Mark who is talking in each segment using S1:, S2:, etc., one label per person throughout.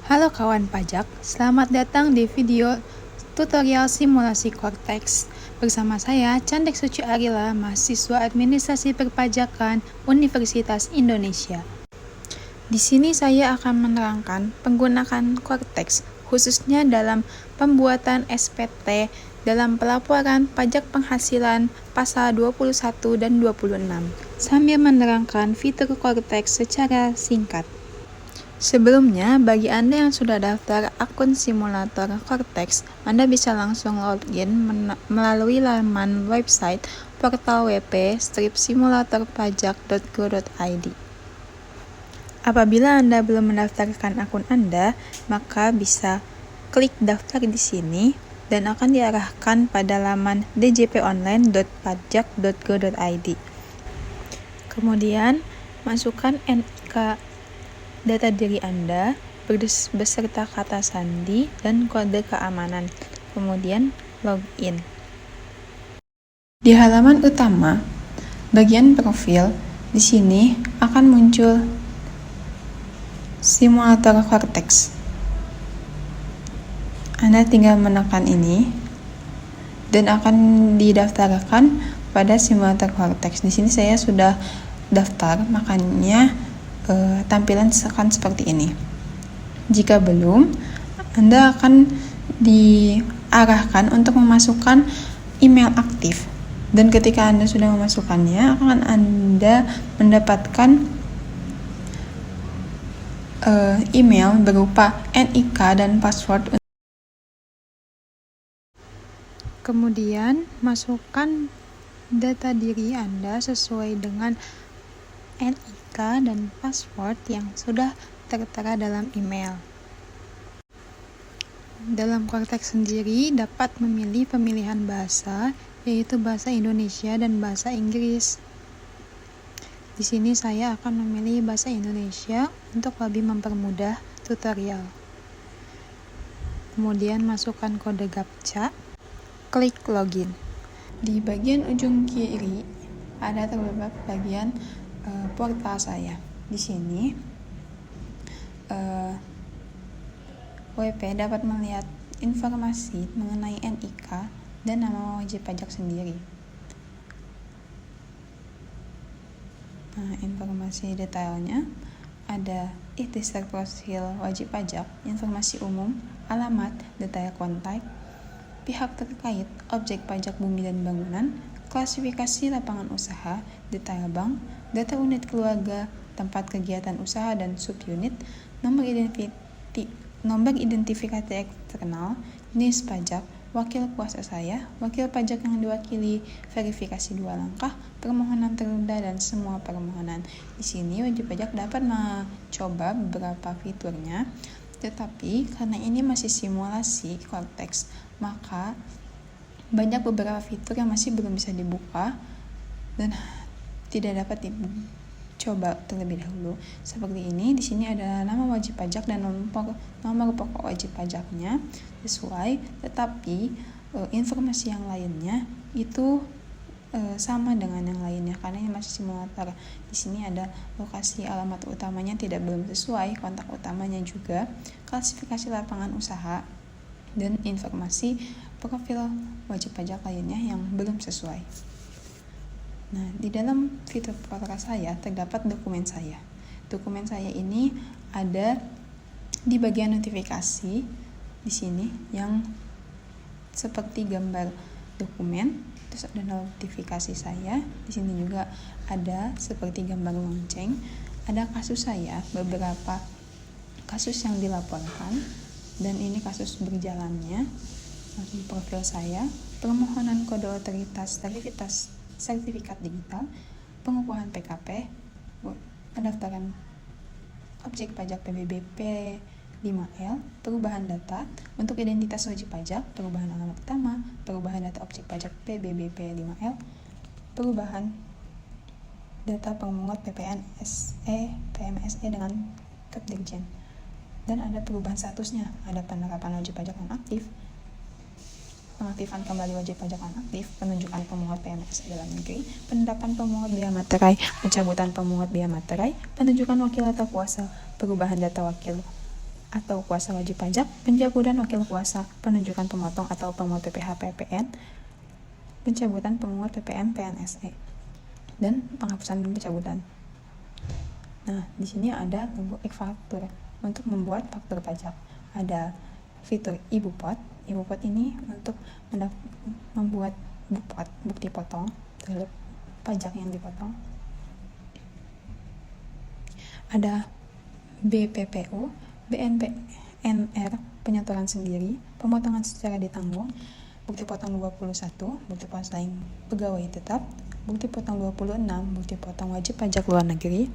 S1: Halo kawan pajak, selamat datang di video tutorial simulasi Cortex. Bersama saya, Candek Suci Arila, mahasiswa Administrasi Perpajakan Universitas Indonesia. Di sini saya akan menerangkan penggunaan Cortex, khususnya dalam pembuatan SPT dalam pelaporan pajak penghasilan pasal 21 dan 26, sambil menerangkan fitur Cortex secara singkat. Sebelumnya, bagi Anda yang sudah daftar akun simulator Cortex, Anda bisa langsung login melalui laman website portal wp-simulatorpajak.go.id. Apabila Anda belum mendaftarkan akun Anda, maka bisa klik daftar di sini dan akan diarahkan pada laman djponline.pajak.go.id. Kemudian, masukkan NIK data diri Anda beserta kata sandi dan kode keamanan. Kemudian login. Di halaman utama, bagian profil, di sini akan muncul simulator Cortex. Anda tinggal menekan ini dan akan didaftarkan pada simulator Cortex. Di sini saya sudah daftar, makanya tampilan akan seperti ini. Jika belum, Anda akan diarahkan untuk memasukkan email aktif, dan ketika Anda sudah memasukkannya, akan Anda mendapatkan email berupa NIK dan password. Kemudian masukkan data diri Anda sesuai dengan NIK dan password yang sudah tertera dalam email. Dalam Cortex sendiri dapat memilih pemilihan bahasa, yaitu bahasa Indonesia dan bahasa Inggris. Di sini saya akan memilih bahasa Indonesia untuk lebih mempermudah tutorial. Kemudian masukkan kode GAPCHA, klik login. Di bagian ujung kiri ada terdapat bagian portal saya. Di sini WP dapat melihat informasi mengenai NIK dan nama wajib pajak sendiri. Informasi detailnya ada ikhtisar profil wajib pajak, informasi umum, alamat, detail kontak, pihak terkait, objek pajak bumi dan bangunan, klasifikasi lapangan usaha, detail bank, data unit keluarga, tempat kegiatan usaha dan subunit, nomor identifikasi eksternal, jenis pajak, wakil kuasa saya, wakil pajak yang diwakili, verifikasi 2 langkah, permohonan tertunda, dan semua permohonan. Di sini wajib pajak dapat mencoba beberapa fiturnya, tetapi karena ini masih simulasi Cortex, maka banyak beberapa fitur yang masih belum bisa dibuka dan tidak dapat dicoba terlebih dahulu. Seperti ini, di sini ada nama wajib pajak dan nomor pokok wajib pajaknya sesuai, tetapi informasi yang lainnya itu sama dengan yang lainnya karena ini masih simulator. Di sini ada lokasi alamat utamanya belum sesuai, kontak utamanya juga, klasifikasi lapangan usaha, dan informasi profil wajib pajak lainnya yang belum sesuai. Nah, di dalam fitur portal saya terdapat dokumen saya. Dokumen saya ini ada di bagian notifikasi di sini yang seperti gambar dokumen, terus ada notifikasi saya. Di sini juga ada seperti gambar lonceng, ada kasus saya, beberapa kasus yang dilaporkan, dan ini kasus berjalannya. Di profil saya, permohonan kode otoritas sertifikat digital, pengukuhan PKP, pendaftaran objek pajak PBBP 5L, perubahan data untuk identitas wajib pajak, perubahan alamat utama, perubahan data objek pajak PBBP 5L, perubahan data pemungut PMSE dengan Kepdirjen, dan ada perubahan statusnya, ada penerapan wajib pajak nonaktif, pengaktifan kembali wajib pajak nonaktif, penunjukan pemungut PMSE dalam negeri, penetapan pemungut biaya materai, pencabutan pemungut biaya materai, penunjukan wakil atau kuasa, perubahan data wakil atau kuasa wajib pajak, pencabutan wakil kuasa, penunjukan pemotong atau pemungut PPh PPN, pencabutan pemungut PPN PNSE, dan penghapusan dan pencabutan. Nah, di sini ada e-faktur untuk membuat faktur pajak. Ada fitur iBupot. iBupot ini untuk membuat bukti potong terhadap pajak yang dipotong. Ada BPPU, BNPNR, penyetoran sendiri, pemotongan secara ditanggung, bukti potong 21, bukti potong pegawai tetap, bukti potong 26, bukti potong wajib pajak luar negeri,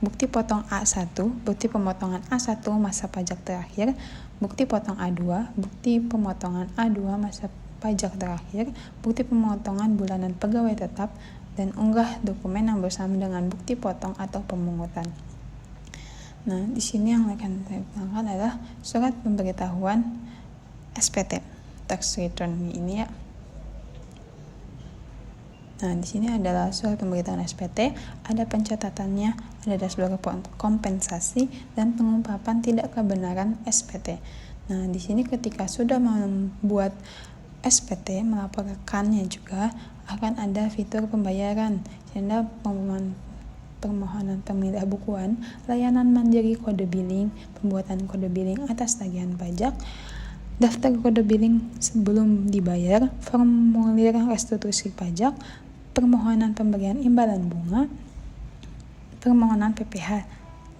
S1: bukti potong A1, bukti pemotongan A1 masa pajak terakhir, bukti potong A2, bukti pemotongan A2 masa pajak terakhir, bukti pemotongan bulanan pegawai tetap, dan unggah dokumen yang bersama dengan bukti potong atau pemungutan. Nah, di sini yang akan saya gunakan adalah surat pemberitahuan SPT, tax return ini ya. Nah, di sini adalah surat pemberitahuan SPT, ada pencatatannya, ada dashboard kompensasi, dan pengungkapan tidak kebenaran SPT. Nah, di sini ketika sudah membuat SPT, melaporkannya juga akan ada fitur pembayaran, ada permohonan pemindah bukuan, layanan mandiri kode billing, pembuatan kode billing atas tagihan pajak, daftar kode billing sebelum dibayar, formulir restitusi pajak, permohonan pemberian imbalan bunga, permohonan PPh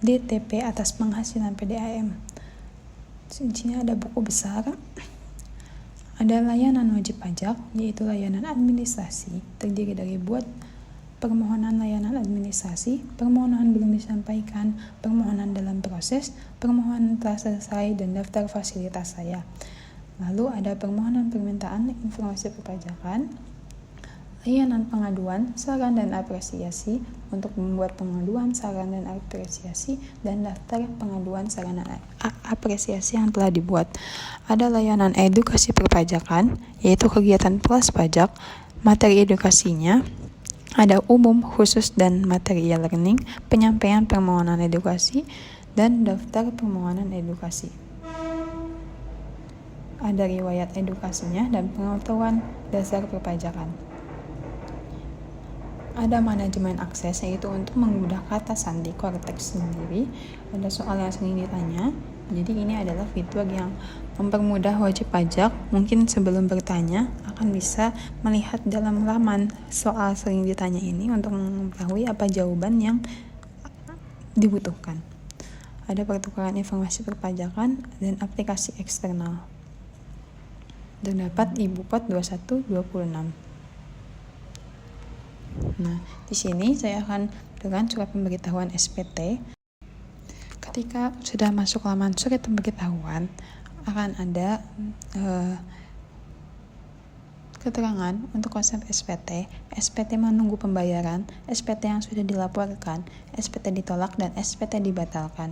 S1: DTP atas penghasilan PDAM. Di sini ada buku besar. Ada layanan wajib pajak, yaitu layanan administrasi, terdiri dari buat permohonan layanan administrasi, permohonan belum disampaikan, permohonan dalam proses, permohonan telah selesai, dan daftar fasilitas saya. Lalu ada permohonan permintaan informasi perpajakan, layanan pengaduan, saran dan apresiasi untuk membuat pengaduan, saran dan apresiasi, dan daftar pengaduan, saran dan apresiasi yang telah dibuat. Ada layanan edukasi perpajakan, yaitu kegiatan plus pajak, materi edukasinya, ada umum, khusus, dan material learning, penyampaian permohonan edukasi, dan daftar permohonan edukasi. Ada riwayat edukasinya dan pengetahuan dasar perpajakan. Ada manajemen akses, yaitu untuk mengubah kata sandi Cortex sendiri. Ada soal yang sering ditanya. Jadi ini adalah fitur yang mempermudah wajib pajak. Mungkin sebelum bertanya akan bisa melihat dalam laman soal sering ditanya ini untuk mengetahui apa jawaban yang dibutuhkan. Ada pertukaran informasi perpajakan dan aplikasi eksternal. Terdapat iBupot 2126. Nah, di sini saya akan dengan surat pemberitahuan SPT. Ketika sudah masuk laman surat pemberitahuan, akan ada keterangan untuk konsep SPT, SPT menunggu pembayaran, SPT yang sudah dilaporkan, SPT ditolak, dan SPT dibatalkan.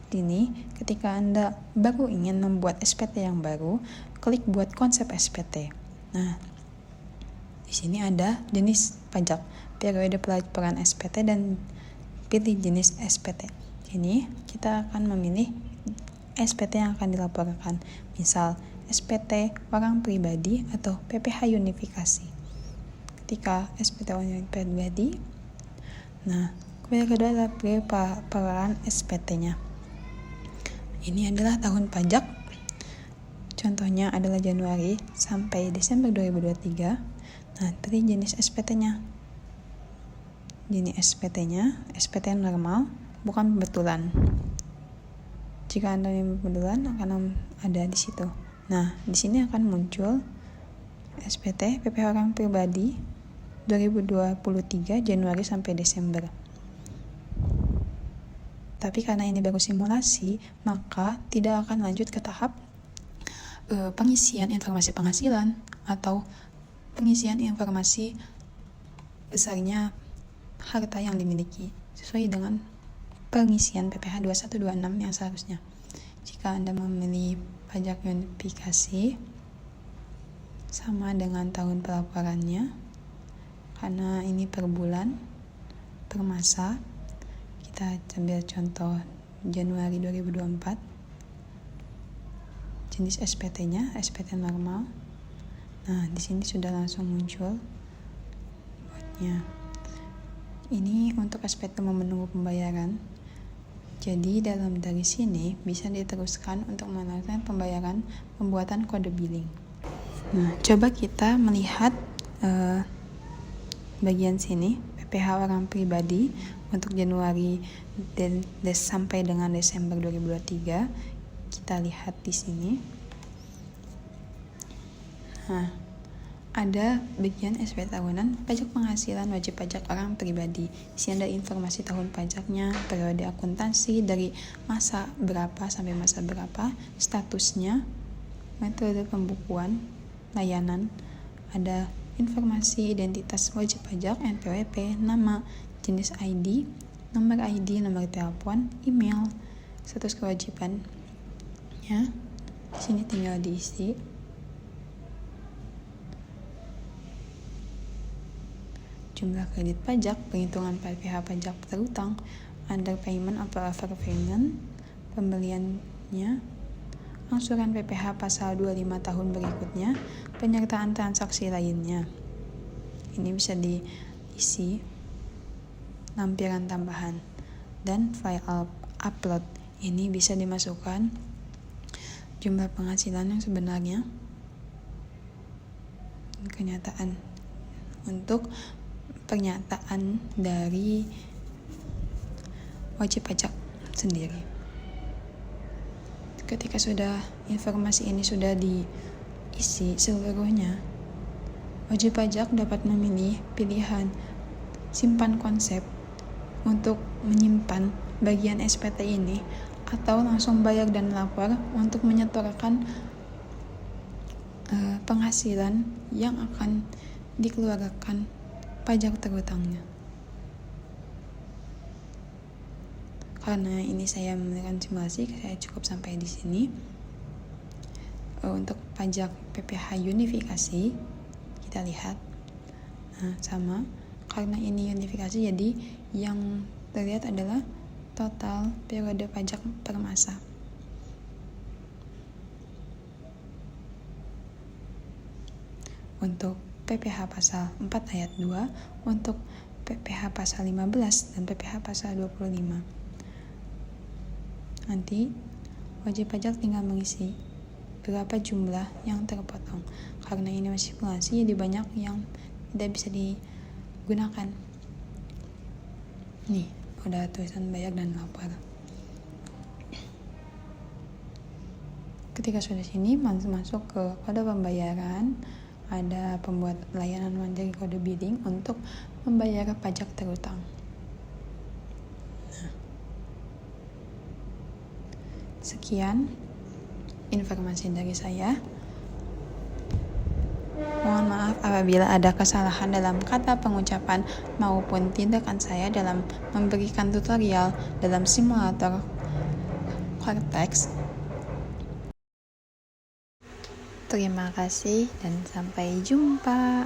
S1: Di sini, ketika Anda baru ingin membuat SPT yang baru, klik buat konsep SPT. Nah, di sini ada jenis pajak, periode pelaporan SPT, dan pilih jenis SPT. Ini kita akan memilih SPT yang akan dilaporkan, misal SPT orang pribadi atau PPh unifikasi. Ketika SPT orang pribadi, nah kemudian kedua adalah pelaporan SPT-nya. Ini adalah tahun pajak, contohnya adalah Januari sampai Desember 2023. Nah, tadi jenis SPT-nya. Jenis SPT-nya, SPT normal, bukan kebetulan. Jika Anda yang kebetulan akan ada di situ. Nah, di sini akan muncul SPT PPh orang pribadi 2023 Januari sampai Desember. Tapi karena ini baru simulasi, maka tidak akan lanjut ke tahap pengisian informasi penghasilan atau pengisian informasi besarnya harta yang dimiliki sesuai dengan pengisian PPh 2126 yang seharusnya. Jika Anda memilih pajak unifikasi, sama dengan tahun pelaporannya, karena ini per bulan, per masa. Kita ambil contoh Januari 2024. jenis SPT-nya, SPT normal. Nah, di sini sudah langsung muncul buatnya. Ini untuk SPT menunggu pembayaran. Jadi dari sini bisa diteruskan untuk melakukan pembayaran pembuatan kode billing. Nah, coba kita melihat bagian sini PPh orang pribadi untuk Januari sampai dengan Desember 2023. Kita lihat di sini. Nah, ada bagian SPT tahunan, pajak penghasilan wajib pajak orang pribadi. Di sini ada informasi tahun pajaknya, periode akuntansi dari masa berapa sampai masa berapa, statusnya, metode pembukuan, layanan, ada informasi identitas wajib pajak, NPWP, nama, jenis ID, nomor ID, nomor telepon, email, status kewajiban. Ya, di sini tinggal diisi. Jumlah kredit pajak, penghitungan PPh pajak terutang, under payment atau over payment, pembeliannya, angsuran PPh pasal 25 tahun berikutnya, penyertaan transaksi lainnya. Ini bisa diisi lampiran tambahan. Dan file upload, ini bisa dimasukkan jumlah penghasilan yang sebenarnya, kenyataan untuk pernyataan dari wajib pajak sendiri. Ketika informasi ini sudah diisi seluruhnya, wajib pajak dapat memilih pilihan simpan konsep untuk menyimpan bagian SPT ini, atau langsung bayar dan lapor untuk menyetorkan penghasilan yang akan dikeluarkan pajak terutangnya. Karena ini saya memberikan simulasi, saya cukup sampai di sini. Untuk pajak PPh unifikasi, kita lihat. Nah, sama. Karena ini unifikasi, jadi yang terlihat adalah total periode pajak per masa. Untuk PPh pasal 4 ayat 2, untuk PPh pasal 15 dan PPh pasal 25. Nanti wajib pajak tinggal mengisi berapa jumlah yang terpotong. Karena ini masih simulasi, jadi banyak yang tidak bisa digunakan. Nih, udah tulisan bayar dan lapor. Ketika sudah sini, masuk ke kode pembayaran. Ada pembuat layanan mandiri kode billing untuk membayar pajak terutang. Nah, sekian informasi dari saya. Mohon maaf apabila ada kesalahan dalam kata pengucapan maupun tindakan saya dalam memberikan tutorial dalam simulator Cortex. Terima kasih dan sampai jumpa.